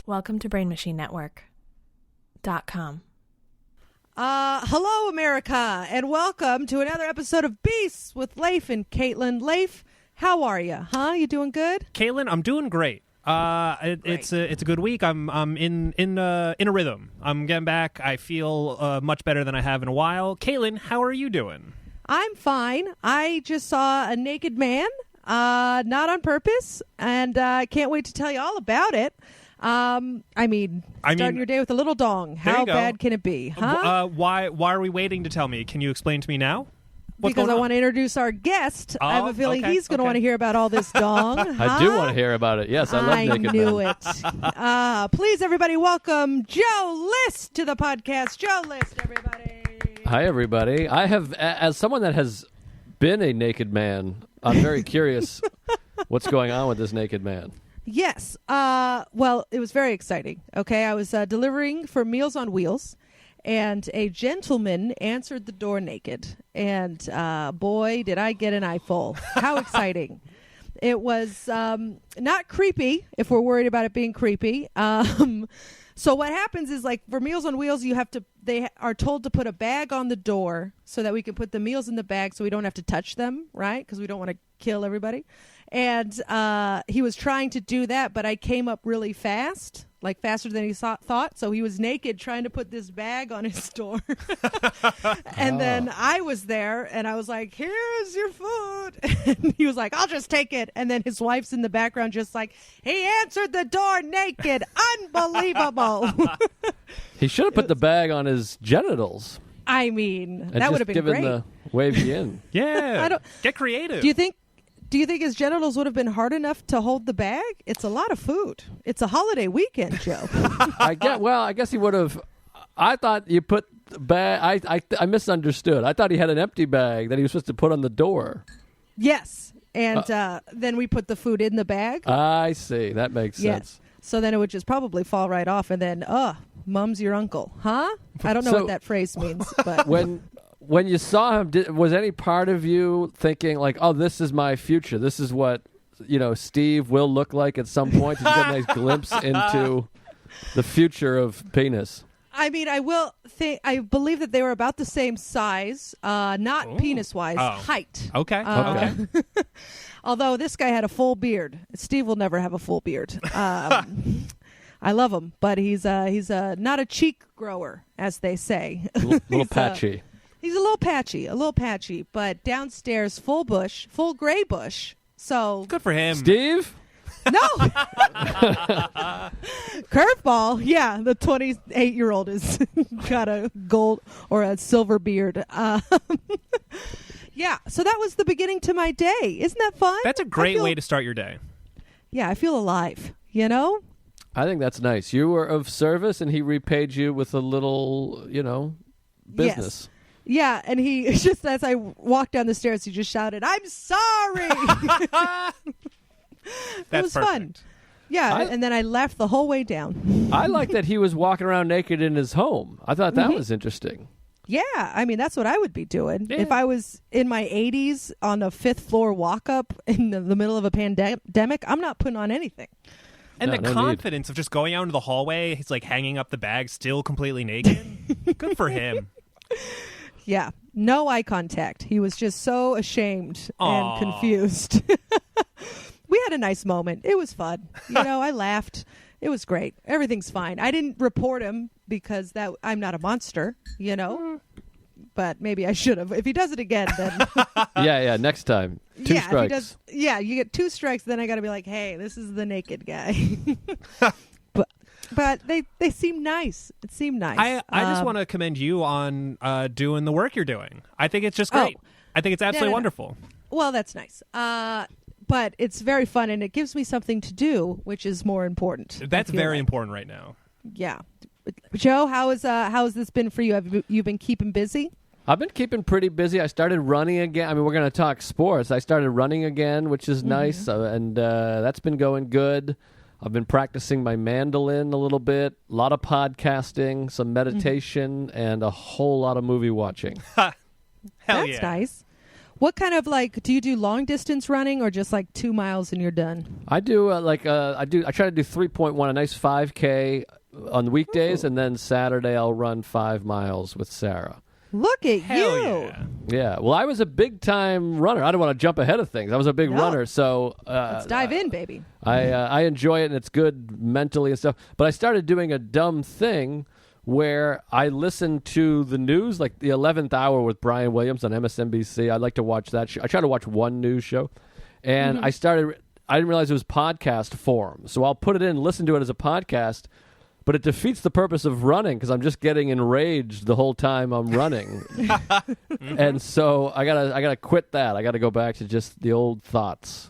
Welcome to BrainMachineNetwork.com. Hello, America, and welcome to another episode of Beasts with Leif and Caitlin. Leif, how are you? You doing good? Caitlin, I'm doing great. It's a good week. I'm in a rhythm. I'm getting back. I feel much better than I have in a while. Caitlin, how are you doing? I'm fine. I just saw a naked man, not on purpose, and I can't wait to tell you all about it. Starting your day with a little dong. How bad can it be? Why are we waiting to tell me? Can you explain to me now? Because I want to introduce our guest. I have a feeling he's going to want to hear about all this dong. I do want to hear about it. Yes, I love naked men. I knew it. Please, everybody, welcome Joe List to the podcast. Joe List, everybody. Hi, everybody. I have, as someone that has been a naked man, I'm very curious what's going on with this naked man. Yes. Well, it was very exciting. Okay, I was delivering for Meals on Wheels, and a gentleman answered the door naked. And boy, did I get an eyeful. How exciting. It was not creepy, if we're worried about it being creepy. So what happens is, like, for Meals on Wheels, they are told to put a bag on the door so that we can put the meals in the bag so we don't have to touch them, right? Because we don't want to kill everybody. And he was trying to do that, but I came up really fast, like faster than he thought. So he was naked trying to put this bag on his door. And then I was there, and I was like, here's your food. And he was like, I'll just take it. And then his wife's in the background just like, he answered the door naked. Unbelievable. He should have put the bag on his genitals. I mean, that would have been great. The wavy in. Yeah. Get creative. Do you think his genitals would have been hard enough to hold the bag? It's a lot of food. It's a holiday weekend, Joe. I guess he would have. I thought you put the bag. I misunderstood. I thought he had an empty bag that he was supposed to put on the door. Yes, and then we put the food in the bag. I see. That makes sense. So then it would just probably fall right off, and then, mum's your uncle, huh? I don't know what that phrase means, but When you saw him, was any part of you thinking like, "Oh, this is my future. This is what Steve will look like at some point"? Did you get a nice glimpse into the future of penis? I mean, I believe that they were about the same size, not penis-wise, height. Okay. Although this guy had a full beard. Steve will never have a full beard. I love him, but he's not a cheek grower, as they say. A little patchy. He's a little patchy, but downstairs, full gray bush. So good for him. Steve? No. Curveball. Yeah, the 28-year-old has got a gold or a silver beard. Yeah, so that was the beginning to my day. Isn't that fun? That's a great way to start your day. Yeah, I feel alive, I think that's nice. You were of service, and he repaid you with a little, business. Yes. Yeah, and he just, as I walked down the stairs, he just shouted, "I'm sorry!" It was fun. Yeah, and then I laughed the whole way down. I like that he was walking around naked in his home. I thought that was interesting. Yeah, I mean, that's what I would be doing. Yeah. If I was in my 80s on a 5th floor walk-up in the middle of a pandemic, I'm not putting on anything. And the confidence of just going out into the hallway, he's like hanging up the bag still completely naked. Good for him. Yeah, no eye contact. He was just so ashamed and confused. We had a nice moment. It was fun. I laughed. It was great. Everything's fine. I didn't report him because I'm not a monster, But maybe I should have. If he does it again, then... Yeah, next time. Two strikes. You get 2 strikes, then I got to be like, hey, this is the naked guy. But they seem nice. It seemed nice. I just want to commend you on doing the work you're doing. I think it's just great. I think it's absolutely wonderful. Well, that's nice. But it's very fun, and it gives me something to do, which is more important. That's very important right now. Yeah. Joe, how has this been for you? Have you been keeping busy? I've been keeping pretty busy. I started running again. I mean, we're going to talk sports. I started running again, which is nice, and that's been going good. I've been practicing my mandolin a little bit, a lot of podcasting, some meditation, and a whole lot of movie watching. Hell That's yeah. nice. What kind of do you do long distance running or just 2 miles and you're done? I do I try to do 3.1, a nice 5K on the weekdays, and then Saturday I'll run 5 miles with Sarah. Look at Hell you. yeah. Yeah, well, I was a big-time runner. I don't want to jump ahead of things. I was a big runner, so... Let's dive in, baby. I enjoy it, and it's good mentally and stuff. But I started doing a dumb thing where I listen to the news, like the 11th Hour with Brian Williams on MSNBC. I like to watch that show. I try to watch one news show. And I didn't realize it was podcast form. So I'll put it in and listen to it as a podcast. But it defeats the purpose of running because I'm just getting enraged the whole time I'm running. And so I gotta quit that. I gotta go back to just the old thoughts.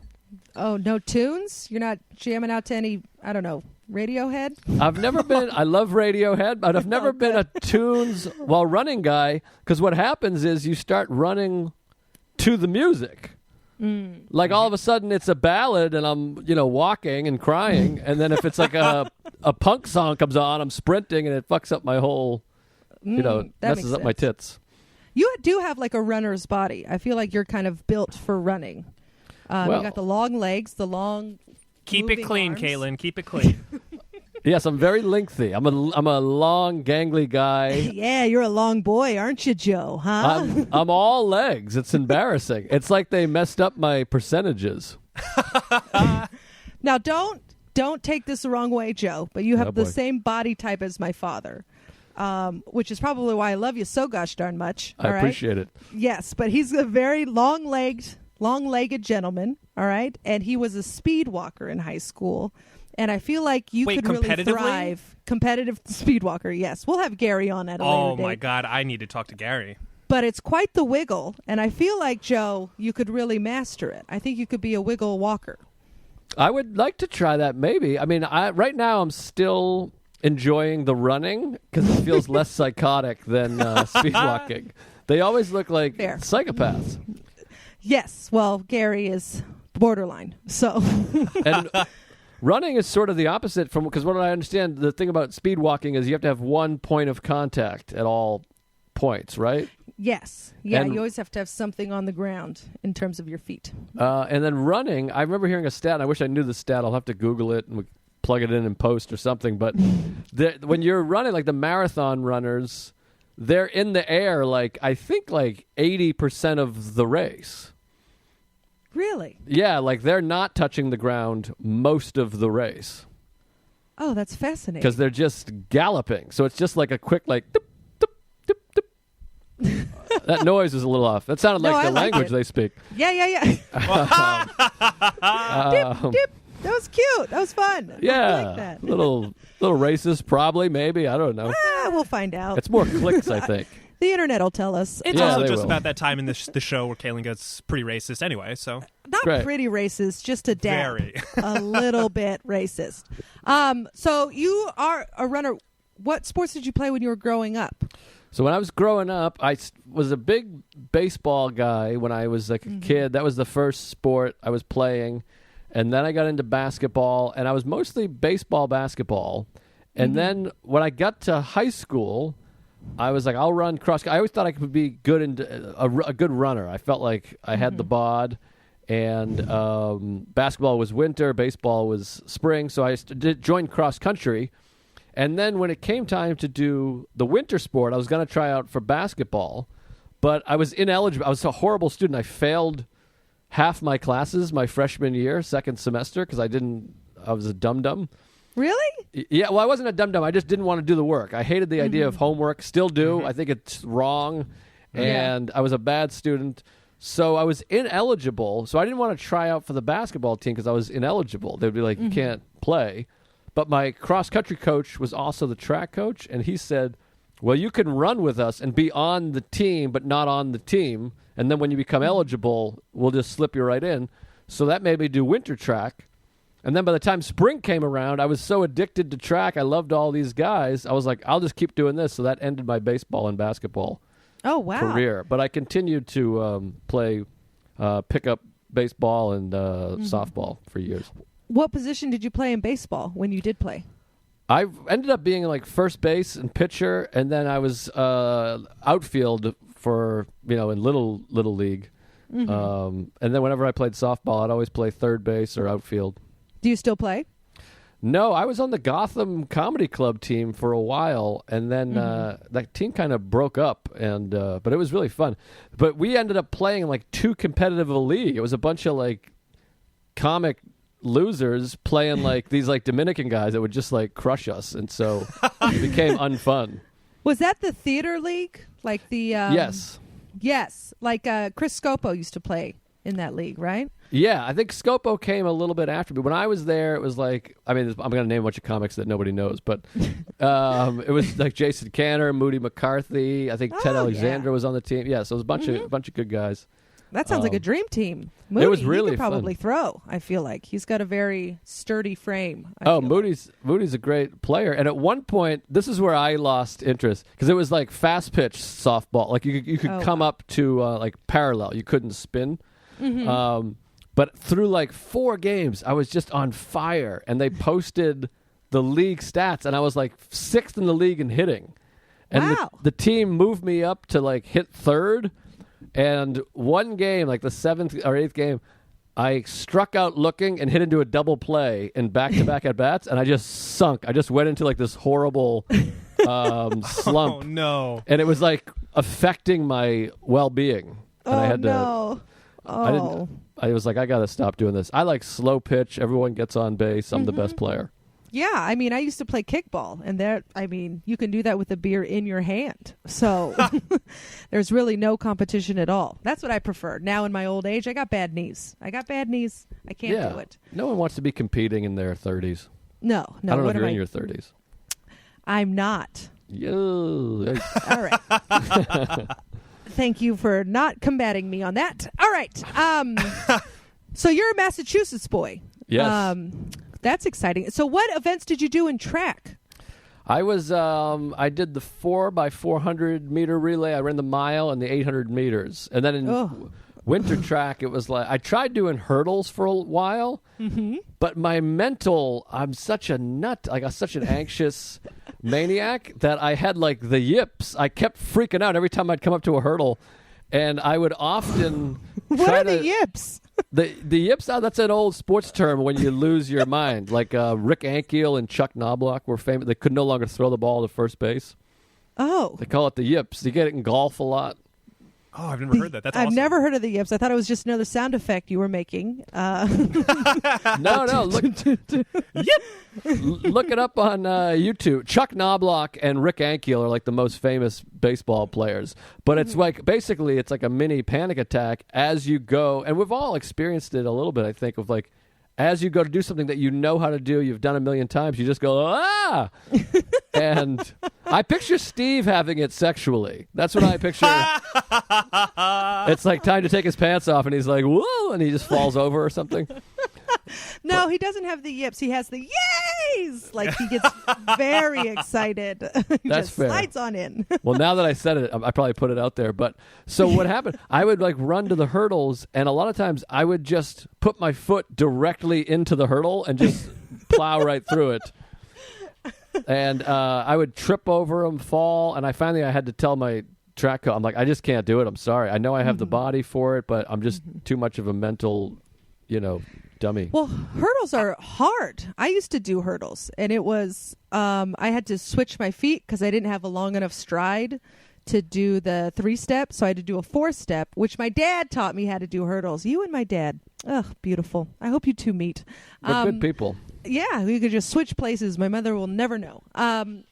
Oh, no tunes? You're not jamming out to any, I don't know, Radiohead? I've never been, I love Radiohead, but I've never been a tunes while running guy, because what happens is you start running to the music. Like all of a sudden it's a ballad and I'm, walking and crying. And then if it's like a punk song comes on, I'm sprinting and it fucks up my whole, messes up my tits. You do have a runner's body. I feel like you're kind of built for running. You got the long legs, the long Keep it clean, arms. Caitlin. Keep it clean. Yes, I'm very lengthy. I'm a long, gangly guy. Yeah, you're a long boy, aren't you, Joe? Huh? I'm all legs. It's embarrassing. It's like they messed up my percentages. Now, don't take this the wrong way, Joe, but you have the boy. same body type as my father, which is probably why I love you so gosh darn much. I appreciate it. Yes, but he's a very long-legged gentleman, all right? And he was a speed walker in high school. And I feel like you could really thrive. Competitive speed walker, yes. We'll have Gary on at a later date. Oh, my God. I need to talk to Gary. But it's quite the wiggle. And I feel like, Joe, you could really master it. I think you could be a wiggle walker. I would like to try that maybe. I mean, right now I'm still enjoying the running because it feels less psychotic than speed walking. They always look like psychopaths. Yes. Well, Gary is borderline. So... And running is sort of the opposite because what I understand, the thing about speed walking is you have to have one point of contact at all points, right? Yes. Yeah, and, you always have to have something on the ground in terms of your feet. And then running, I remember hearing a stat, and I wish I knew the stat. I'll have to Google it and plug it in post or something. But when you're running, like the marathon runners, they're in the air I think 80% of the race. Really? Yeah, they're not touching the ground most of the race. Oh, that's fascinating. Because they're just galloping. So it's just a quick dip, dip, dip, dip. That noise is a little off. That sounded like the language they speak. Yeah. Dip, dip. That was cute. That was fun. Yeah. I like that. little racist, probably, maybe. I don't know. We'll find out. It's more clicks, I think. The internet will tell us. It's Yeah, also they just will. about that time in the show where Caitlin gets pretty racist anyway, so... Not Great. pretty racist, just a dab. Very. A little bit racist. So you are a runner. What sports did you play when you were growing up? So when I was growing up, I was a big baseball guy when I was a kid. That was the first sport I was playing. And then I got into basketball, and I was mostly baseball, basketball. And then when I got to high school, I was like, I'll run cross. I always thought I could be good and a good runner. I felt like I had the bod. And basketball was winter, baseball was spring. So I joined cross country. And then when it came time to do the winter sport, I was going to try out for basketball. But I was ineligible. I was a horrible student. I failed half my classes my freshman year, second semester, because I was a dum-dum. Really? Yeah, well, I wasn't a dum-dum. I just didn't want to do the work. I hated the idea of homework. Still do. I think it's wrong. And I was a bad student. So I was ineligible. So I didn't want to try out for the basketball team because I was ineligible. They'd be like, you can't play. But my cross-country coach was also the track coach, and he said, well, you can run with us and be on the team but not on the team. And then when you become eligible, we'll just slip you right in. So that made me do winter track. And then by the time spring came around, I was so addicted to track. I loved all these guys. I was like, I'll just keep doing this. So that ended my baseball and basketball career. But I continued to play pickup baseball and softball for years. What position did you play in baseball when you did play? I ended up being like first base and pitcher, and then I was outfield for in little league. And then whenever I played softball, I'd always play third base or outfield. Do you still play? No, I was on the Gotham Comedy Club team for a while, and then that team kind of broke up, and but it was really fun. But we ended up playing like too competitive a league. It was a bunch of like comic losers playing like these like Dominican guys that would just like crush us, and so it became unfun. Was that the theater league? Like the Yes, like Chris Scopo used to play in that league, right? yeah. I think Scopo came a little bit after me. When I was there, it was like, I mean, I'm going to name a bunch of comics that nobody knows, but it was like Jason Cantor, Moody McCarthy. I think Ted Alexander was on the team. Yeah, so it was a bunch of good guys. That sounds like a dream team. Moody, it was really he could probably fun. throw. I feel like he's got a very sturdy frame. Moody's a great player, and at one point, this is where I lost interest because it was like fast pitch softball. Like you could come up to like parallel. You couldn't spin. But through like 4 games, I was just on fire, and they posted the league stats, and I was like 6th in the league in hitting. And the team moved me up to like hit 3rd. And one game, like the 7th or 8th game, I struck out looking and hit into a double play in back-to-back at-bats, and I just sunk. I just went into like this horrible slump. Oh, no. And it was like affecting my well-being. And I had to, I was like, I got to stop doing this. I like slow pitch. Everyone gets on base. I'm the best player. Yeah, I mean, I used to play kickball, and you can do that with a beer in your hand. So there's really no competition at all. That's what I prefer. Now in my old age, I got bad knees. I can't do it. No one wants to be competing in their 30s. No. I don't know if you're in your 30s. I'm not. Yeah. All right. Thank you for not combating me on that. All right. So you're a Massachusetts boy. Yes. That's exciting. So what events did you do in track? I was I did the 4x400 meter relay. I ran the mile and the 800 meters. And then in winter track, it was like I tried doing hurdles for a while, but my mental, I'm such a nut. Like I'm such an anxious maniac that I had like the yips. I kept freaking out every time I'd come up to a hurdle, and I would often What are the yips? The yips, that's an old sports term when you lose your mind. Like Rick Ankiel and Chuck Knobloch were famous. They could no longer throw the ball to first base. Oh. They call it the yips. You get it in golf a lot. Oh, I've never heard that. That's awesome. I've never heard of the yips. I thought it was just another sound effect you were making. No. Look it up on YouTube. Chuck Knobloch and Rick Ankiel are like the most famous baseball players. But it's like basically it's like a mini panic attack as you go. And we've all experienced it a little bit, I think, of like as you go to do something that you know how to do, you've done a million times, you just go, ah! And I picture Steve having it sexually. That's what I picture. It's like time to take his pants off, and he's like, whoa, and he just falls over or something. No, he doesn't have the yips. He has the yays. Like he gets very excited. He That's just fair. slides on in. Well, now that I said it, I probably put it out there. But so what happened, I would like run to the hurdles, and a lot of times I would just put my foot directly into the hurdle and just plow right through it. And I would trip over them, fall, and I had to tell my track coach, I'm like, I just can't do it. I'm sorry. I know I have the body for it, but I'm just too much of a mental, dummy. Well, hurdles are hard. I used to do hurdles, and it was I had to switch my feet because I didn't have a long enough stride to do the 3-step, so I had to do a 4-step, which my dad taught me how to do hurdles. You and my dad. Ugh, beautiful. I hope you two meet. We're good people. Yeah, we could just switch places. My mother will never know. And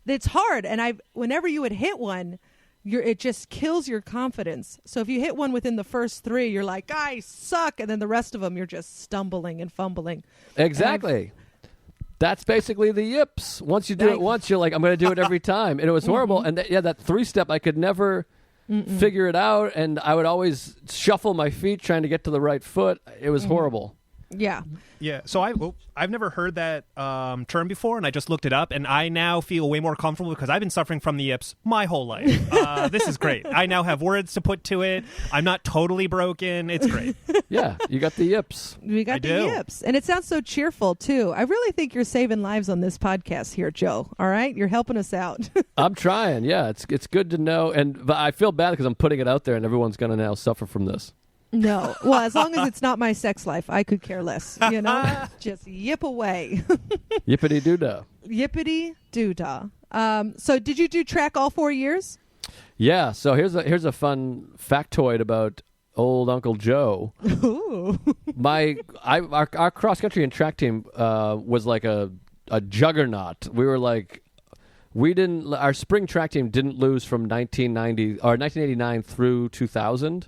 it's hard. And whenever you would hit one, it just kills your confidence. So if you hit one within the first 3, you're like, I suck. And then the rest of them, you're just stumbling and fumbling. Exactly. That's basically the yips. Once you do it once, you're like, I'm going to do it every time. And it was horrible. And that 3-step, I could never figure it out. And I would always shuffle my feet trying to get to the right foot. It was horrible. Yeah. Yeah, so I've never heard that term before, and I just looked it up, and I now feel way more comfortable because I've been suffering from the yips my whole life. This is great. I now have words to put to it. I'm not totally broken. It's great. Yeah, you got the yips. We got the yips. And it sounds so cheerful, too. I really think you're saving lives on this podcast here, Joe. All right? You're helping us out. I'm trying. Yeah, it's good to know. But I feel bad because I'm putting it out there, and everyone's going to now suffer from this. No. Well, as long as it's not my sex life, I could care less. You know? Just yip away. Yippity-doo-dah. Yippity-doo-dah. So did you do track all 4 years? Yeah, so here's a fun factoid about old Uncle Joe. Ooh. Our cross-country and track team was like a juggernaut. We were like... Our spring track team didn't lose from 1989 through 2000.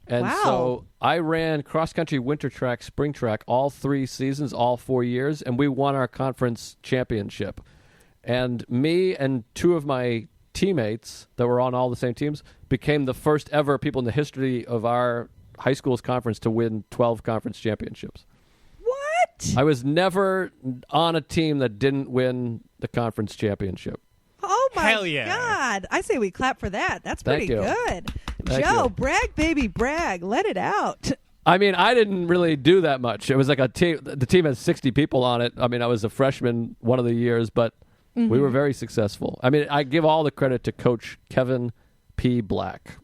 And wow. So I ran cross-country, winter track, spring track, all 3 seasons, all 4 years, and we won our conference championship. And me and 2 of my teammates that were on all the same teams became the first ever people in the history of our high school's conference to win 12 conference championships. What? I was never on a team that didn't win the conference championship. Oh, my Hell yeah. God. I say we clap for that. That's pretty good. Thank Joe, you. brag, baby, brag. Let it out. I mean, I didn't really do that much. It was like a team. The team has 60 people on it. I mean, I was a freshman one of the years, but we were very successful. I mean, I give all the credit to Coach Kevin P. Black.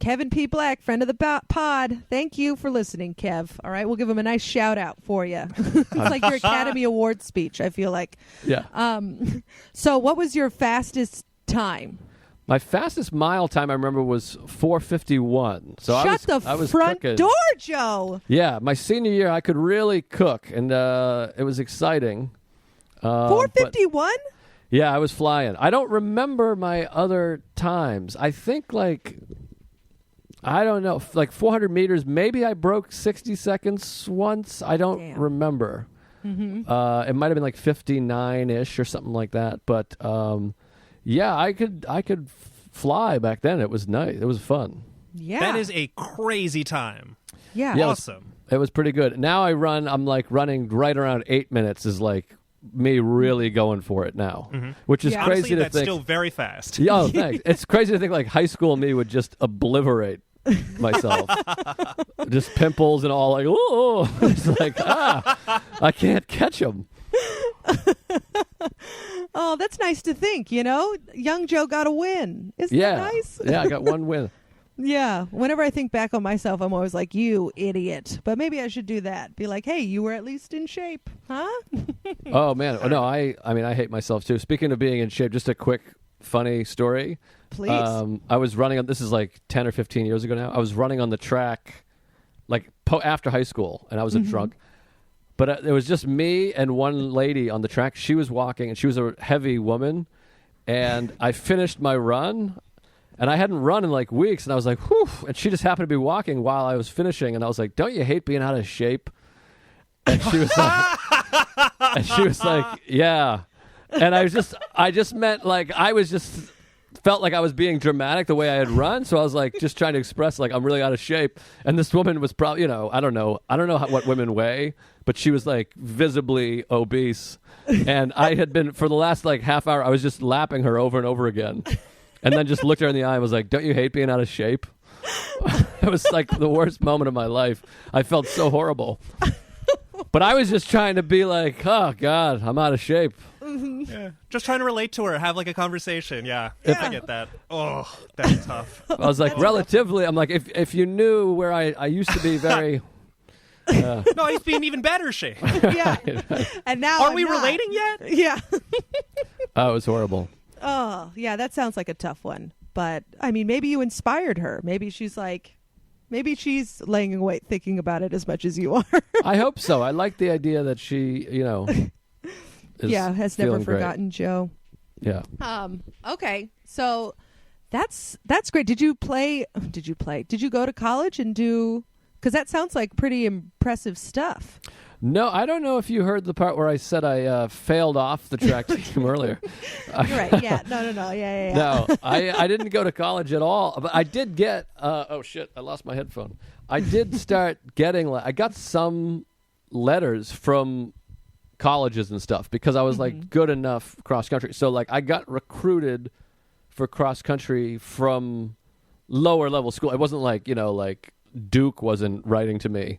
Kevin P. Black, friend of the pod. Thank you for listening, Kev. All right, we'll give him a nice shout out for you. It's like your Academy Award speech, I feel like. Yeah. So what was your fastest time? My fastest mile time, I remember, was 4:51. So I was front cooking. door, Joe. Yeah, my senior year, I could really cook, and it was exciting. 4:51? Yeah, I was flying. I don't remember my other times. I think I don't know, like 400 meters. Maybe I broke 60 seconds once. I don't remember. Mm-hmm. It might have been like 59-ish or something like that. But yeah, I could fly back then. It was nice. It was fun. Yeah, that is a crazy time. Yeah, awesome. It was pretty good. Now I'm like running right around 8 minutes is like me really going for it now, which is crazy honestly, to that's think. still very fast. Yeah, oh, thanks. It's crazy to think like high school me would just obliterate myself. Just pimples and all, like, oh, it's like, I can't catch them. Oh, that's nice to think, young Joe got a win. Isn't that nice? Yeah, I got one win. Yeah, whenever I think back on myself, I'm always like, you idiot. But maybe I should do that. Be like, hey, you were at least in shape, huh? Oh, man. Oh, no, I mean, I hate myself, too. Speaking of being in shape, just a quick funny story. Please. I was running this is like 10 or 15 years ago now. I was running on the track like after high school, and I was a drunk. But it was just me and one lady on the track. She was walking, and she was a heavy woman. And I finished my run, and I hadn't run in like weeks. And I was like, whew. And she just happened to be walking while I was finishing. And I was like, don't you hate being out of shape? And she was like, yeah. And I just meant like felt like I was being dramatic the way I had run, so I was like just trying to express like I'm really out of shape. And this woman was probably, I don't know what women weigh, but she was like visibly obese. And I had been for the last like half hour, I was just lapping her over and over again, and then just looked her in the eye and was like, "Don't you hate being out of shape?" It was like the worst moment of my life. I felt so horrible, but I was just trying to be like, "Oh God, I'm out of shape." Yeah. Just trying to relate to her, have like a conversation. Yeah. I get that. Oh, that's tough. I was like, relatively, I'm like, if you knew where I used to be very... No, he's being even better shape. Yeah. And now Are we relating yet? Yeah. Oh, it was horrible. Oh, yeah, that sounds like a tough one. But, I mean, maybe you inspired her. Maybe she's laying awake thinking about it as much as you are. I hope so. I like the idea that she, has never forgotten great. Joe. Yeah. Okay. So that's great. Did you go to college and do, because that sounds like pretty impressive stuff. No, I don't know if you heard the part where I said I failed off the track team earlier. You're right. Yeah. No. Yeah. No, I didn't go to college at all. But I did get, oh shit, I lost my headphone. I did start getting, I got some letters from colleges and stuff because I was like good enough cross country. So like I got recruited for cross country from lower level school. It wasn't like, like Duke wasn't writing to me,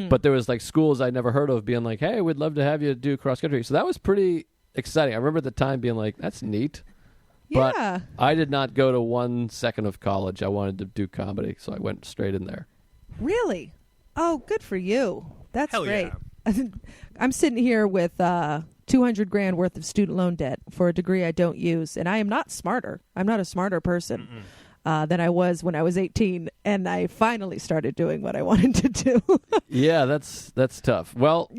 but there was like schools I'd never heard of being like, hey, we'd love to have you do cross country. So that was pretty exciting. I remember at the time being like, that's neat. But Yeah. I did not go to 1 second of college. I wanted to do comedy, so I went straight in there. Really? Oh, good for you. That's Hell great. yeah. I'm sitting here with $200,000 worth of student loan debt for a degree I don't use, and I am not smarter. I'm not a smarter person than I was when I was 18, and I finally started doing what I wanted to do. Yeah, that's tough. Well,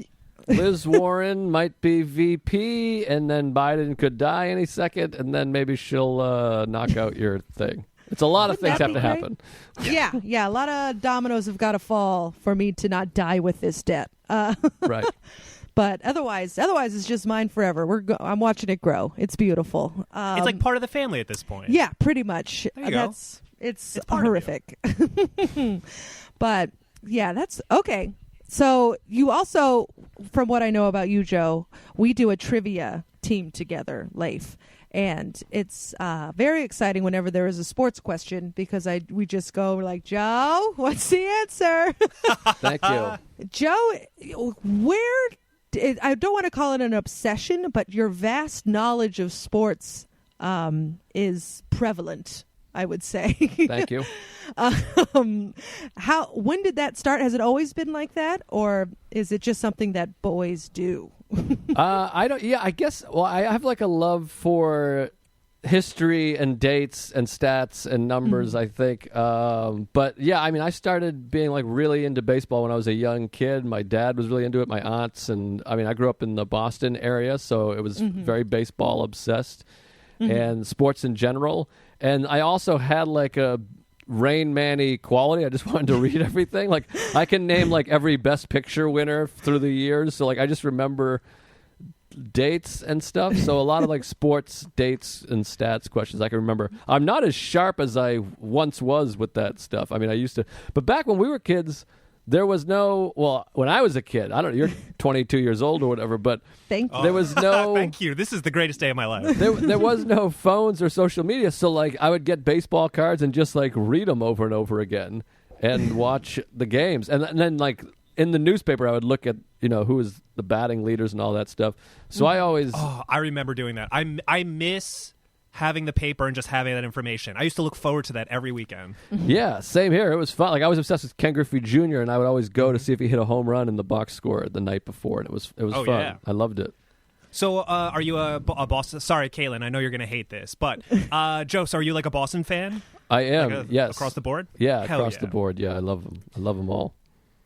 Liz Warren might be VP, and then Biden could die any second, and then maybe she'll knock out your thing. It's a lot of things have to happen. Yeah. A lot of dominoes have got to fall for me to not die with this debt. Right. But otherwise, it's just mine forever. I'm watching it grow. It's beautiful. It's like part of the family at this point. Yeah, pretty much. There you go. It's part of horrific. But yeah, that's okay. So you also, from what I know about you, Joe, we do a trivia team together, Leif. And it's very exciting whenever there is a sports question because we just go like, Joe, what's the answer? Thank you. Joe, I don't want to call it an obsession, but your vast knowledge of sports is prevalent, I would say. Thank you. When did that start? Has it always been like that, or is it just something that boys do? I don't. Yeah, I guess. Well, I have like a love for history and dates and stats and numbers. I think. But yeah, I mean, I started being like really into baseball when I was a young kid. My dad was really into it. My aunts, and I mean, I grew up in the Boston area, so it was very baseball obsessed and sports in general. And I also had like a Rain Man-y quality. I just wanted to read everything. Like I can name like every Best Picture winner through the years. So like I just remember dates and stuff. So a lot of like sports dates and stats questions I can remember. I'm not as sharp as I once was with that stuff. I mean, I used to, but back when we were kids, there was no, well, when I was a kid, I don't know, you're 22 years old or whatever, but Thank you. there was no... Thank you. This is the greatest day of my life. There was no phones or social media, so like I would get baseball cards and just like read them over and over again and watch the games. And then like in the newspaper, I would look at, who was the batting leaders and all that stuff. So I always... Oh, I remember doing that. I miss having the paper and just having that information. I used to look forward to that every weekend. Yeah, same here. It was fun. Like I was obsessed with Ken Griffey Jr. and I would always go to see if he hit a home run in the box score the night before, and it was fun. Yeah. I loved it. So, are you a Boston? Sorry, Kaylin, I know you're going to hate this, but Joe, so are you like a Boston fan? I am. Like yes, across the board. Yeah, Hell across the board. Yeah, I love them. I love them all.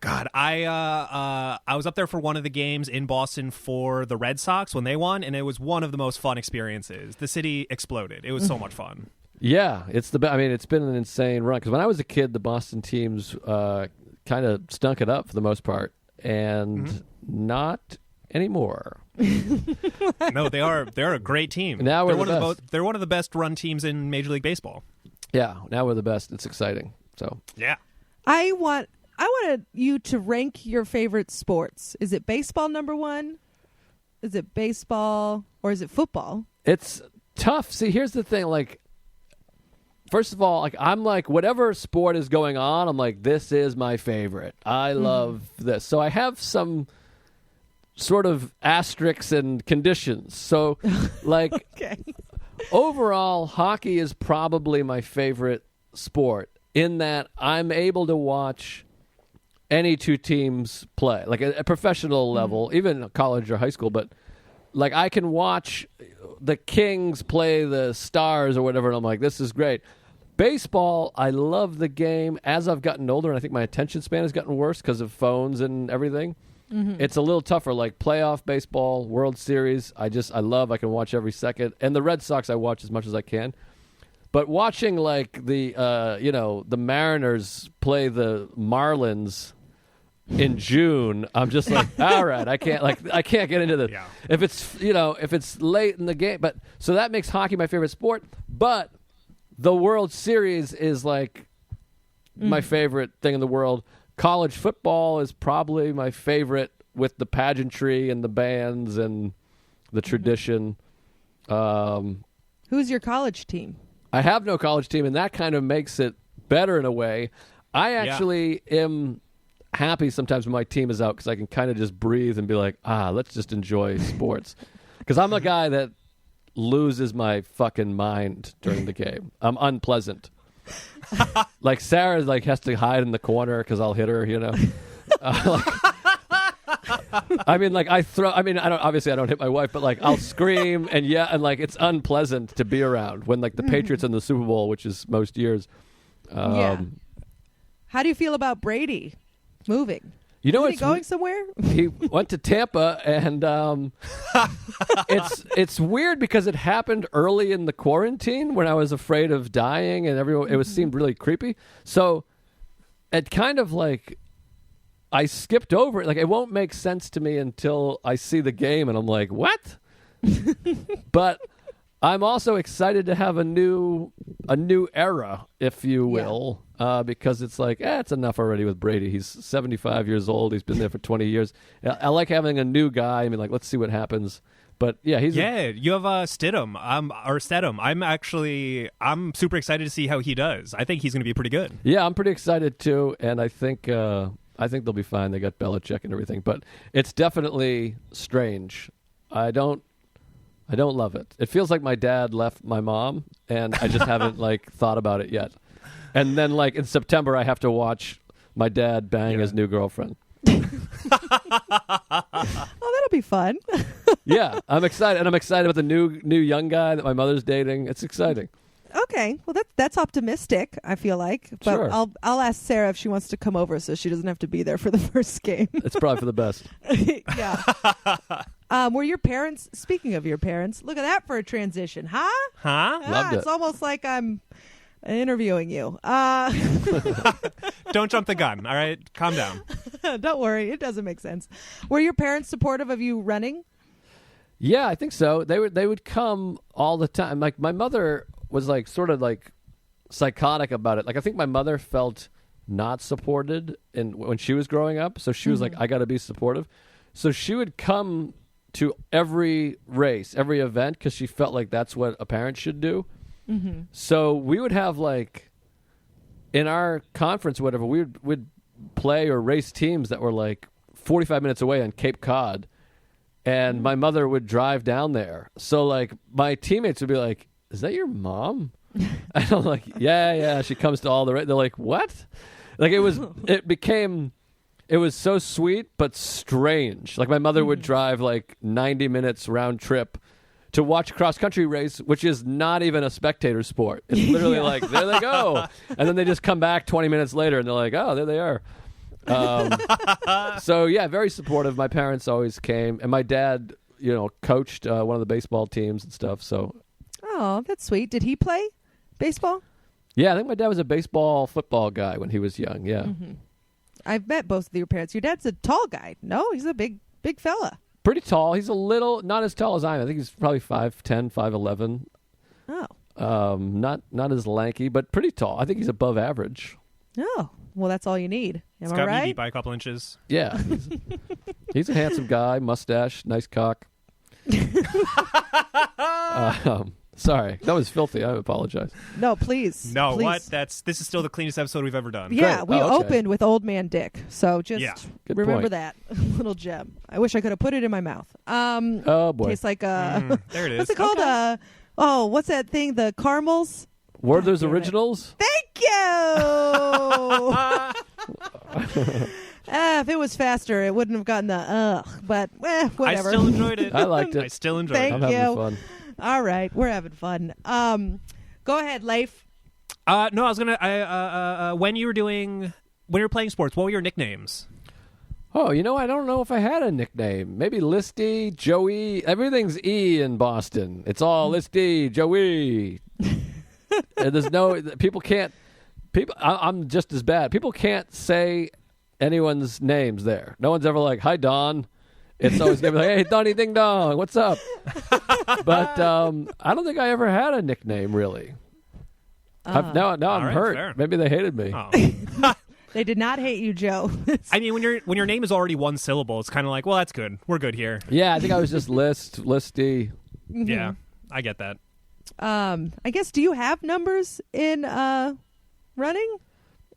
God, I was up there for one of the games in Boston for the Red Sox when they won, and it was one of the most fun experiences. The city exploded. It was so much fun. Yeah, it's the. I mean, it's been an insane run because when I was a kid, the Boston teams kind of stunk it up for the most part, and not anymore. No, they're a great team. Now they're one of the best run teams in Major League Baseball. Yeah, now we're the best. It's exciting. So yeah, I wanted you to rank your favorite sports. Is it baseball number one? Is it baseball or is it football? It's tough. See, here's the thing. Like, first of all, like I'm like whatever sport is going on, I'm like this is my favorite. I love this. So I have some sort of asterisks and conditions. So, like, Okay. overall, hockey is probably my favorite sport in that I'm able to watch any two teams play, like at a professional level, even college or high school. But like I can watch the Kings play the Stars or whatever, and I'm like, this is great. Baseball, I love the game. As I've gotten older, and I think my attention span has gotten worse because of phones and everything. It's a little tougher, like playoff baseball, World Series. I love. I can watch every second. And the Red Sox, I watch as much as I can. But watching like the the Mariners play the Marlins in June, I'm just like, all right, I can't get into this. Yeah. If it's late in the game, but so that makes hockey my favorite sport. But the World Series is like my favorite thing in the world. College football is probably my favorite with the pageantry and the bands and the tradition. Who's your college team? I have no college team, and that kind of makes it better in a way. I actually am happy sometimes when my team is out because I can kind of just breathe and be like, let's just enjoy sports. Because I'm a guy that loses my fucking mind during the game. I'm unpleasant. Like Sarah has to hide in the corner because I'll hit her, I mean, I don't hit my wife, but I'll scream and it's unpleasant to be around when the Patriots in the Super Bowl, which is most years. How do you feel about Brady moving? Is he going somewhere? He went to Tampa, and it's weird because it happened early in the quarantine when I was afraid of dying, and everyone seemed really creepy. So it kind of I skipped over it. It won't make sense to me until I see the game, and I'm like, what? But I'm also excited to have a new era, if you will, because it's it's enough already with Brady. He's 75 years old. He's been there for 20 years. I like having a new guy. I mean, let's see what happens. But you have Stidham. I'm super excited to see how he does. I think he's going to be pretty good. Yeah, I'm pretty excited too, and I think they'll be fine. They got Belichick and everything, but it's definitely strange. I don't love it. It feels like my dad left my mom, and I just haven't thought about it yet. And then in September, I have to watch my dad bang his new girlfriend. Oh, that'll be fun. Yeah, I'm excited, and I'm excited about the new young guy that my mother's dating. It's exciting. Okay, well that's optimistic. I feel like, but sure. I'll ask Sarah if she wants to come over so she doesn't have to be there for the first game. It's probably for the best. Yeah. Were your parents? Speaking of your parents, look at that for a transition, huh? Loved it. It's almost like I'm interviewing you. Don't jump the gun. All right, calm down. Don't worry, it doesn't make sense. Were your parents supportive of you running? Yeah, I think so. They would come all the time. My mother was sort of psychotic about it. I think my mother felt not supported when she was growing up, so she was I got to be supportive. So she would come to every race, every event, because she felt like that's what a parent should do. Mm-hmm. So we would have in our conference, whatever, we'd play or race teams that were 45 minutes away on Cape Cod, and my mother would drive down there. So my teammates would be like, "Is that your mom?" And I'm like, "Yeah." She comes to all the. They're like, "What?" It was so sweet but strange. My mother would drive 90 minutes round trip to watch a cross country race, which is not even a spectator sport. It's literally there they go, and then they just come back 20 minutes later and they're like, "Oh, there they are." So yeah, very supportive. My parents always came, and my dad, coached one of the baseball teams and stuff. So. Oh, that's sweet. Did he play baseball? Yeah, I think my dad was a football guy when he was young. Yeah. Mm-hmm. I've met both of your parents. Your dad's a tall guy. No, he's a big fella. Pretty tall. He's a little, not as tall as I am. I think he's probably 5'10", 5'11". Oh. Not as lanky, but pretty tall. I think he's above average. Oh, well, that's all you need. Am I got right? me beat by a couple inches. Yeah. He's a handsome guy, mustache, nice cock. Sorry, that was filthy. I apologize. No, please. No, please. what? This is still the cleanest episode we've ever done. Yeah, Great. we opened with Old Man Dick, so just Good remember point. that little gem. I wish I could have put it in my mouth. Oh boy, tastes like there it is. What's it called? Okay. What's that thing? The caramels. Werther's Originals. Thank you. If it was faster, it wouldn't have gotten the but whatever. I still enjoyed it. I liked it. I still enjoyed Thank it. I'm having you. fun. All right, we're having fun. Go ahead, Leif. No, I was gonna. When you were playing sports, what were your nicknames? Oh, I don't know if I had a nickname. Maybe Listy, Joey. Everything's E in Boston. It's all Listy, Joey. And there's no people can't. I'm just as bad. People can't say anyone's names there. No one's ever like, "Hi, Don." It's always gonna be like, "Hey, Donnie Ding Dong, what's up?" But I don't think I ever had a nickname really. Now I'm right, hurt. fair. Maybe they hated me. Oh. They did not hate you, Joe. I mean, when your name is already one syllable, it's kind of like, well, that's good. We're good here. Yeah, I think I was just listy. Mm-hmm. Yeah, I get that. I guess, do you have numbers in running?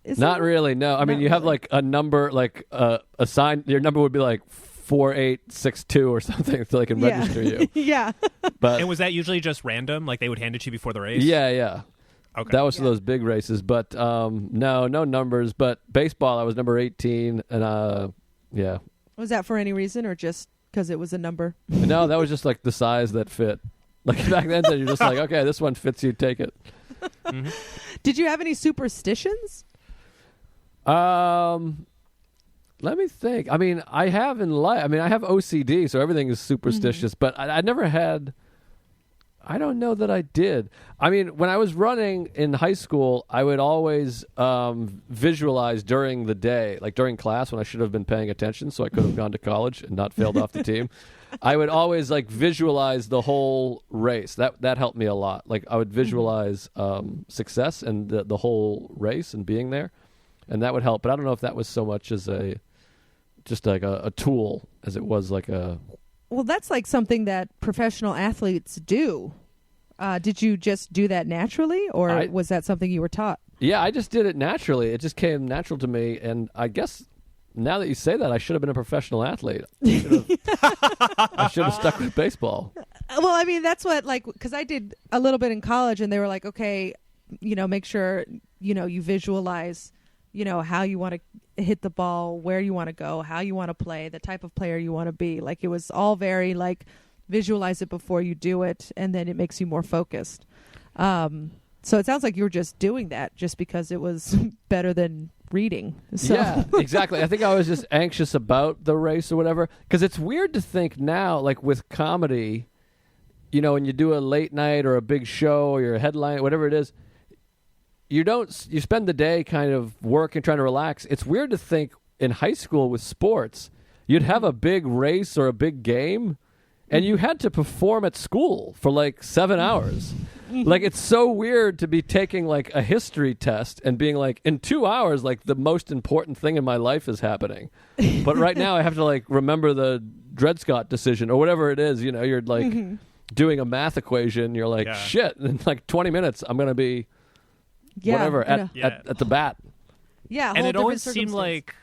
Not really, no. I mean, you have like a number, like a sign. Your number would be like 4862 or something, so they can register you. Yeah. But And was that usually just random? Like they would hand it to you before the race? yeah. Okay. That was for those big races, but no numbers. But baseball, I was number 18, and yeah. Was that for any reason or just because it was a number? No, that was just like the size that fit. Like back then, you're just like, okay, this one fits you, take it. Mm-hmm. Did you have any superstitions? Let me think. I mean, I have in life. I mean, I have OCD, so everything is superstitious. But I never had. I don't know that I did. I mean, when I was running in high school, I would always visualize during the day, like during class when I should have been paying attention, so I could have gone to college and not failed off the team. I would always like visualize the whole race. That helped me a lot. Like I would visualize success and the whole race and being there, and that would help. But I don't know if that was so much as just like a tool as it was like a. Well, that's like something that professional athletes do. Did you just do that naturally, or was that something you were taught? Yeah, I just did it naturally. It just came natural to me, and I guess now that you say that, I should have been a professional athlete. I should have stuck with baseball. Well, I mean, that's what, like, because I did a little bit in college, and they were like, okay, make sure, you visualize, how you want to hit the ball, where you want to go, how you want to play, the type of player you want to be. Like, it was all very, like, visualize it before you do it, and then it makes you more focused. So it sounds like you were just doing that just because it was better than reading. So. Yeah, exactly. I think I was just anxious about the race or whatever, because it's weird to think now, like with comedy, when you do a late night or a big show or you're a headline, whatever it is, you spend the day kind of working, trying to relax. It's weird to think in high school with sports, you'd have a big race or a big game, and you had to perform at school for like 7 hours. Like, it's so weird to be taking like a history test and being like, in 2 hours, like the most important thing in my life is happening. But right now I have to like remember the Dred Scott decision or whatever it is. You're like doing a math equation. You're like, shit, in like 20 minutes, I'm going to be whatever at the bat. Yeah. And it always seemed like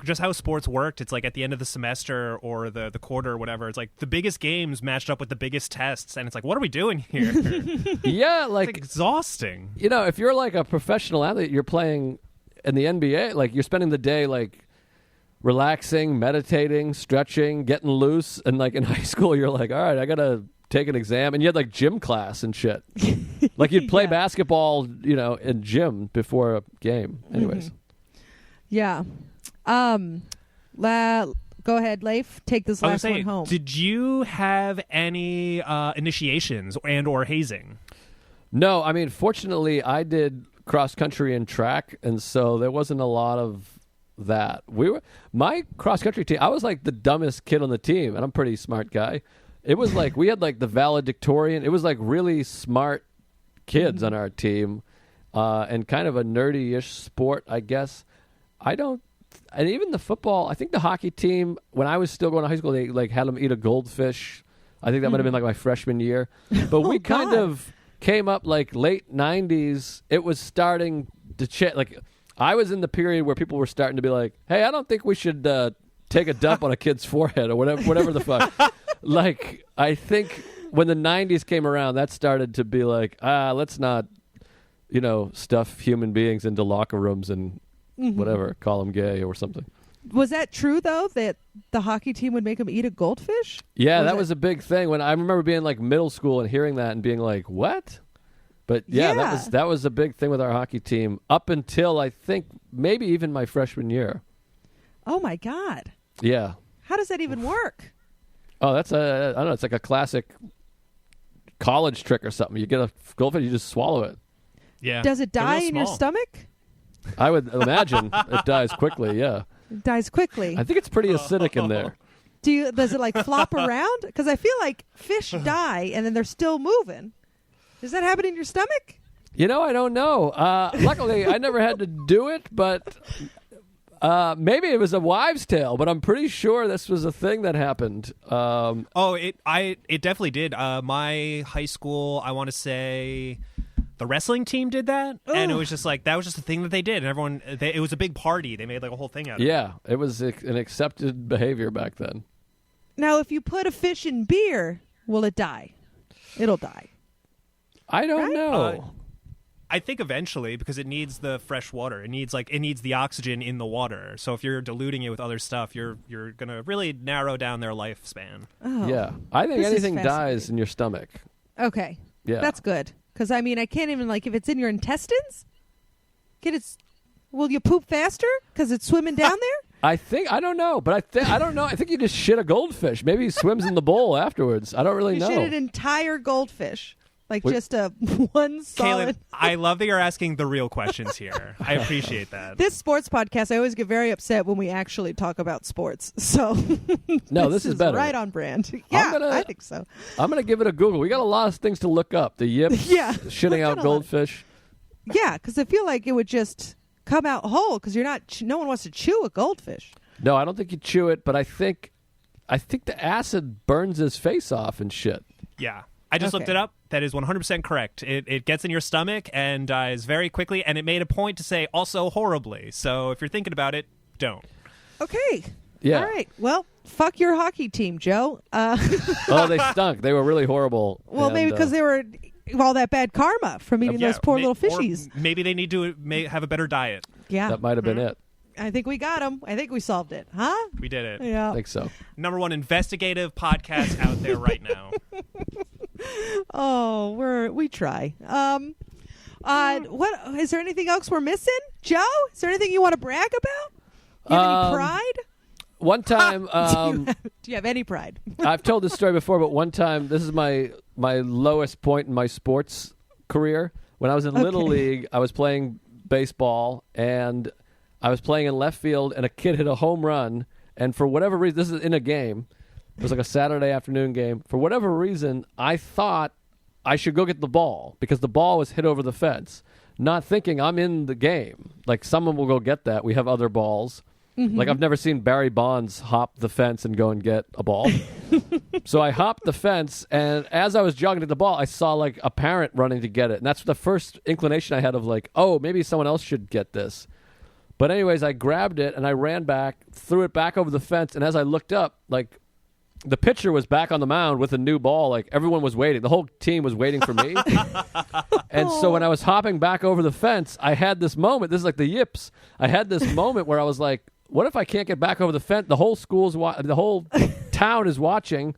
just how sports worked. It's like at the end of the semester or the quarter or whatever, it's like the biggest games matched up with the biggest tests, and it's like, what are we doing here? Yeah, like it's exhausting. If you're like a professional athlete, you're playing in the NBA, like you're spending the day like relaxing, meditating, stretching, getting loose, and like in high school you're like, all right, I gotta take an exam, and you had like gym class and shit. Like you'd play basketball, in gym before a game. Anyways. Yeah. Go ahead, Leif. Take this last one home. Did you have any initiations or hazing? No, I mean, fortunately, I did cross country and track, and so there wasn't a lot of that. My cross country team. I was like the dumbest kid on the team, and I'm a pretty smart guy. It was like we had like the valedictorian. It was like really smart kids on our team, and kind of a nerdy-ish sport, I guess. And even the football, I think the hockey team, when I was still going to high school, they like had them eat a goldfish. I think that might have been like my freshman year. But we kind of came up like late 90s. It was starting to change. Like I was in the period where people were starting to be like, hey, I don't think we should take a dump on a kid's forehead or whatever the fuck. Like I think when the 90s came around, that started to be like, let's not, stuff human beings into locker rooms and whatever, call them gay or something. Was that true, though, that the hockey team would make them eat a goldfish? Yeah, that was a big thing. When I remember being like middle school and hearing that and being like, what? But yeah, that was a big thing with our hockey team up until I think maybe even my freshman year. Oh, my God. Yeah. How does that even work? Oh, I don't know, it's like a classic college trick or something. You get a goldfish, you just swallow it. Yeah. Does it die in your stomach? I would imagine it dies quickly, yeah. It dies quickly. I think it's pretty acidic in there. Does it like flop around? Because I feel like fish die and then they're still moving. Does that happen in your stomach? I don't know. Luckily, I never had to do it, but Maybe it was a wives' tale, but I'm pretty sure this was a thing that happened. It definitely did. My high school, I want to say, the wrestling team did that, and it was just like that was just a thing that they did, and everyone. It was a big party. They made like a whole thing out of it. Yeah, it was an accepted behavior back then. Now, if you put a fish in beer, will it die? It'll die. I don't know. I think eventually, because it needs the fresh water. It needs the oxygen in the water. So if you're diluting it with other stuff, you're gonna really narrow down their lifespan. Oh. Yeah, I think This is anything dies fascinating. in your stomach. Okay. Yeah, That's good. Because, I mean, I can't even, like, if it's in your intestines, will you poop faster because it's swimming down there? I don't know, but I don't know. I think you just shit a goldfish. Maybe he swims in the bowl afterwards. I don't really know. You shit an entire goldfish. Like just a one solid. Kaylin, I love that you're asking the real questions here. I appreciate that. This sports podcast, I always get very upset when we actually talk about sports. So No, this is better. Right on brand. Yeah, I think so. I'm going to give it a Google. We got a lot of things to look up. The yips, shitting out goldfish. Yeah, because I feel like it would just come out whole because no one wants to chew a goldfish. No, I don't think you chew it, but I think the acid burns his face off and shit. Yeah. I just looked it up. That is 100% correct. It gets in your stomach and dies very quickly, and it made a point to say also horribly. So if you're thinking about it, don't. Okay. Yeah. All right. Well, fuck your hockey team, Joe. Oh, they stunk. They were really horrible. Well, maybe because they were all that bad karma from eating those poor little fishies. Or maybe they need to have a better diet. Yeah. That might have been it. I think we got them. I think we solved it. Huh? We did it. Yeah. I think so. Number one investigative podcast out there right now. Oh, we try. What is there anything else we're missing, Joe? Is there anything you want to brag about? You have any pride? One time, do you have any pride? I've told this story before, but one time, this is my lowest point in my sports career. When I was in Little League, I was playing baseball, and I was playing in left field, and a kid hit a home run, and for whatever reason, this is in a game. It was like a Saturday afternoon game. For whatever reason, I thought I should go get the ball because the ball was hit over the fence, not thinking I'm in the game. Like, someone will go get that. We have other balls. Mm-hmm. Like, I've never seen Barry Bonds hop the fence and go and get a ball. So I hopped the fence, and as I was jogging to the ball, I saw, like, a parent running to get it. And that's the first inclination I had of, like, oh, maybe someone else should get this. But anyways, I grabbed it, and I ran back, threw it back over the fence, and as I looked up, like, the pitcher was back on the mound with a new ball. Like, everyone was waiting. The whole team was waiting for me. And so when I was hopping back over the fence, I had this moment. This is like the yips. I had this moment where I was like, what if I can't get back over the fence? The whole the whole town is watching.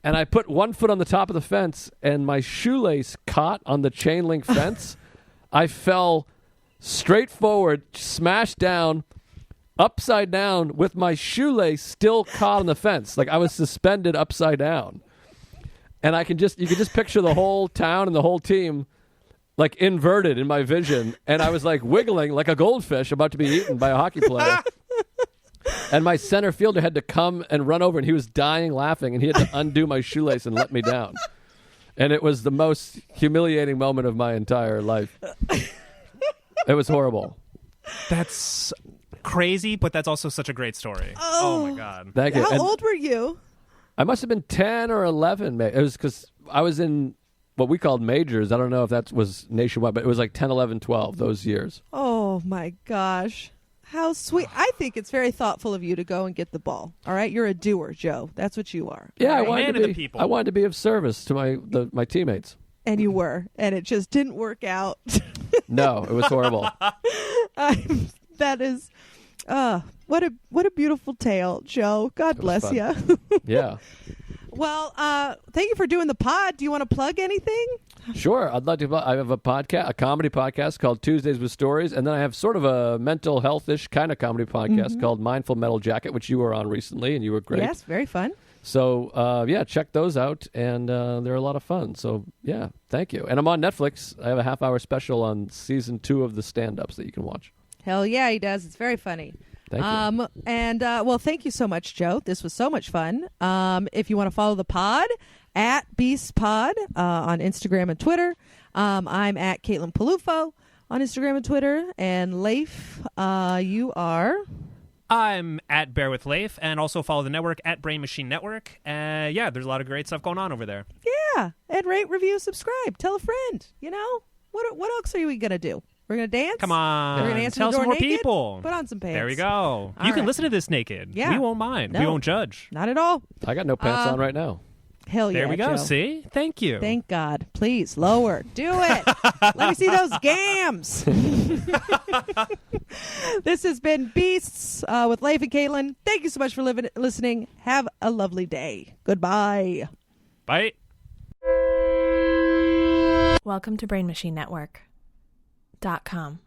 And I put one foot on the top of the fence, and my shoelace caught on the chain link fence. I fell straight forward, smashed down, upside down with my shoelace still caught on the fence. Like, I was suspended upside down. And you can just picture the whole town and the whole team like inverted in my vision. And I was like wiggling like a goldfish about to be eaten by a hockey player. And my center fielder had to come and run over, and he was dying laughing, and he had to undo my shoelace and let me down. And it was the most humiliating moment of my entire life. It was horrible. That's crazy, but that's also such a great story. Oh my god! Thank you. How old were you? I must have been 10 or 11. It was because I was in what we called majors. I don't know if that was nationwide, but it was like 10, 11, 12, those years. Oh my gosh. How sweet. I think it's very thoughtful of you to go and get the ball. All right? You're a doer, Joe. That's what you are. Yeah, right? I wanted to be of service to my teammates. And you were. And it just didn't work out. No, it was horrible. That is what a beautiful tale, Joe. God bless you. Yeah. Well, thank you for doing the pod. Do you want to plug anything? Sure. I'd like to. I have a podcast, a comedy podcast called Tuesdays with Stories, and then I have sort of a mental health-ish kind of comedy podcast called Mindful Metal Jacket, which you were on recently, and you were great. Yes, very fun. So, check those out, and they're a lot of fun. So, yeah, thank you. And I'm on Netflix. I have a half-hour special on season 2 of the stand-ups that you can watch. Hell yeah, he does. It's very funny. Thank you. And thank you so much, Joe. This was so much fun. If you want to follow the pod, at BeastPod on Instagram and Twitter. I'm at Caitlin Peluffo. on Instagram and Twitter. And Leif, you are... I'm at Bear with Leif, and also follow the network at Brain Machine Network. Yeah, there's a lot of great stuff going on over there. Yeah, and rate, review, subscribe. Tell a friend. You know, what else are we going to do? We're going to dance? Come on. We're going to answer Tell the door some more naked? people. Put on some pants. There we go. All You can right. listen to this naked. Yeah. We won't mind. No. We won't judge. Not at all. I got no pants on right now. Hell yeah, There we go. Joe. See? Thank you. Thank God. Please, lower. Do it. Let me see those gams. This has been Beasts with Leif and Caitlin. Thank you so much for listening. Have a lovely day. Goodbye. Bye. Welcome to BrainMachineNetwork.com.